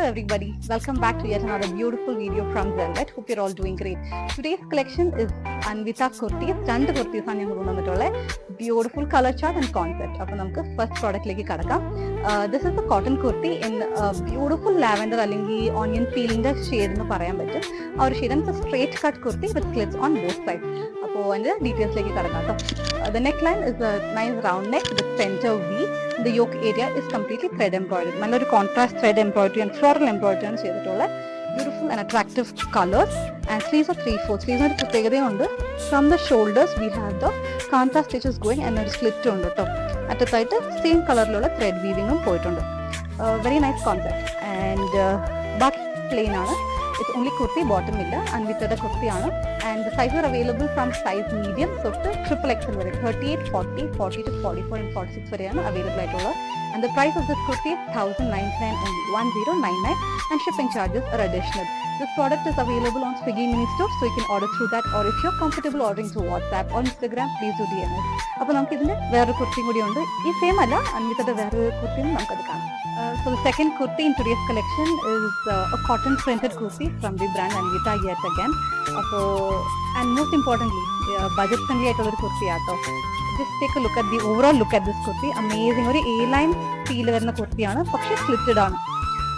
everybody, welcome back to yet another beautiful video from Velvet. Hope you're all doing great. Today's collection is Anvita kurtis. രണ്ട് kurtis ആണ് ഞങ്ങൾ കൊണ്ടുവന്നിട്ടുള്ളത്. Beautiful color chart and concept. അപ്പോൾ നമുക്ക് first product ലേക്ക് കടക്കാം. This is a cotton kurti in beautiful lavender അല്ലെങ്കിൽ onion peelന്റെ shade എന്ന് പറയാൻ പറ്റും. ആ ഒരു shade ആണ് straight cut kurti with slits on both sides. അപ്പോൾ അതിന്റെ ഡീറ്റെയിൽസ് ലേക്ക് കടക്കാം കേട്ടോ. The neckline is a nice round neck with center V. The yoke area is completely thread embroidered. നല്ലൊരു contrast thread embroidery and floral embroidery ആണ് ചെയ്തിട്ടുള്ളത്. Beautiful and attractive colors and sleeves are 3/4. Sleeves ഒരു പ്രത്യേകതയുണ്ട്. From the shoulders we have the contrast stitches going and ഒരു slit ഉണ്ട് കേട്ടോ. അറ്റത്തായിട്ട് same കളറിലുള്ള thread വീവിങ്ങും പോയിട്ടുണ്ട്. Very nice concept and ബാക്കി പ്ലെയിൻ ആണ്. It's only kurti, bottom ഇല്ല. അൻവിതയുടെ കുർത്തിയാണ് and the sizes are available from size medium തൊട്ട് XXL വരെ 38, 40, 40 to 44 and 46 വരെയാണ് അവൈലബിൾ ആയിട്ടുള്ളത്. And the price of this kurti is 1099 only, 1099 and shipping charges are additional. This product is available on Swiggy mini store, so you can order through that, or if you're comfortable ordering through WhatsApp or Instagram, please do DM us. അപ്പോൾ നമുക്ക് ഇതിന്റെ വേറൊരു കുർത്തിയും കൂടി ഉണ്ട്. ഈ same അല്ല, അൻവിതയുടെ വേറൊരു കുർത്തിയും നമുക്കത് കാണാം. So the second kurti in today's collection is a cotton printed kurti from the brand Anvita yet again. So, and most importantly, budget friendly ആയിട്ടുള്ള ഒരു കുർത്തി ആട്ടോ. Just take a look at the overall look at this kurti. Amazing. ഒരു A-line feel വരുന്ന കുർത്തിയാണ്, പക്ഷേ slitted ആണ്.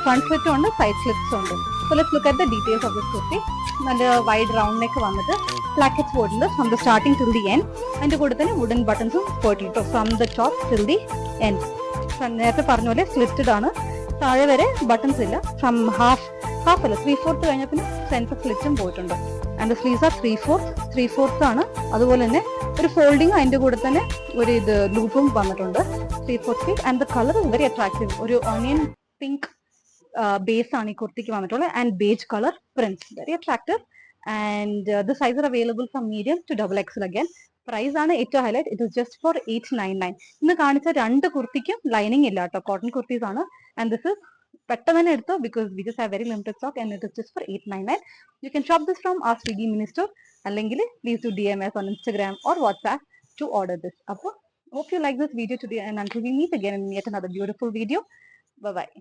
Front സ്ലിറ്റും ഉണ്ട്, side സ്ലിറ്റ്സും ഉണ്ട്. So let's look at the details of this kurti. നല്ല വൈഡ് റൗണ്ട് നെക്ക് വന്നിട്ട് പ്ലാക്കറ്റ്സ് പോയിട്ടുണ്ട് from the starting till the end. അതിന്റെ കൂടെ തന്നെ വുഡൻ ബട്ടൺസും പോയിട്ടുണ്ട് from the top till the end. നേരത്തെ പറഞ്ഞ പോലെ സ്ലിറ്റഡ് ആണ്, താഴെ വരെ ബട്ടൺസ് ഇല്ല. ഫ്രം ഹാഫ് അല്ല 3/4 കഴിഞ്ഞ പിന്നെ സെൻറ്റർ സ്ലിറ്റും പോയിട്ടുണ്ട്. ആൻഡ് സ്ലീവ്സ് ആർ 3/4 ആണ്. അതുപോലെ തന്നെ ഒരു ഫോൾഡിങ് അതിന്റെ കൂടെ തന്നെ ഒരു ഇത് ലൂപ്പും വന്നിട്ടുണ്ട്. 3/4 sleeve and the colour is very attractive. ഒരു ഓണിയൻ പിങ്ക് ബേസ് ആണ് ഈ കുർത്തിക്ക് വന്നിട്ടുള്ളത് and beige colour prints, very attractive. And the size are available from medium to XXL again. Price ആണ് ഏറ്റവും highlight. It is just for 899. ഇന്ന് കാണിച്ച രണ്ട് കുർത്തിക്കും ലൈനിങ് ഇല്ല കേട്ടോ, കോട്ടൺ കുർത്തീസ് ആണ്. ആൻഡ് ദിസ് ഇസ് പെട്ടെന്ന് തന്നെ എടുത്തോ because we just have very limited stock and it is just for 899. You can shop this from our Swiggy mini store അല്ലെങ്കിൽ please do DM us on Instagram or WhatsApp to order this. അപ്പോൾ hope you like this video today and until we meet again in yet another beautiful video. Bye bye.